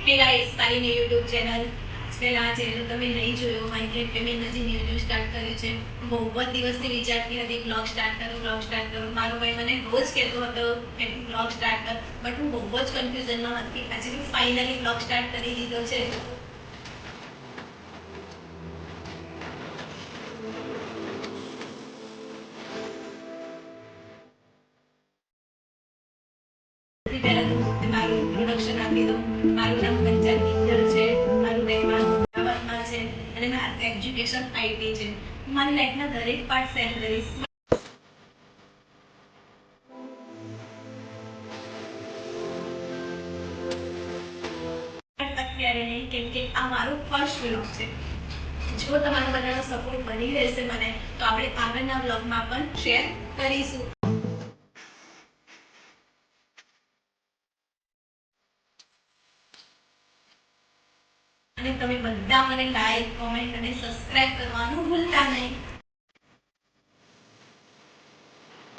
હે ગાઈસ, મારી new YouTube channel આજકાલ આ ચેનલ તમે નહીં જોયો માઇગ્રેટ પેમેન્ટ હજી ન્યૂ સ્ટાર્ટ કર્યું છે. બહુ જ દિવસથી વિચારતી હતી બ્લોગ સ્ટાર્ટ કરું. મારો ભાઈ મને રોજ કહેતો હતો કે બ્લોગ સ્ટાર્ટ કર, બટ હું બહુ જ કન્ફ્યુઝનમાં હતી. આજે હું ફાઇનલી બ્લોગ સ્ટાર્ટ કરી દીધો છે. સૌથી પહેલા તો મારું ઇન્ટ્રોડક્શન આપી દઉં. મારું નામ પંચાલ મિત્તલ છે. મારું રહેવાનું અમદાવાદમાં છે અને મારું એજ્યુકેશન આઈટી છે. હું મારી લાઈફના દરેક પાર્ટ શેર કરીશ. અત્યારે નહીં, કેમ કે આ મારું ફર્સ્ટ વ્લોગ છે. જો તમારો બધાનો સપોર્ટ બની રહેશે મને, તો આપણે આગળના વ્લોગમાં પણ શેર કરીશું. અને તમે બધા મને લાઈક, કોમેન્ટ અને સબસ્ક્રાઇબ કરવાનું ભૂલતા નહીં.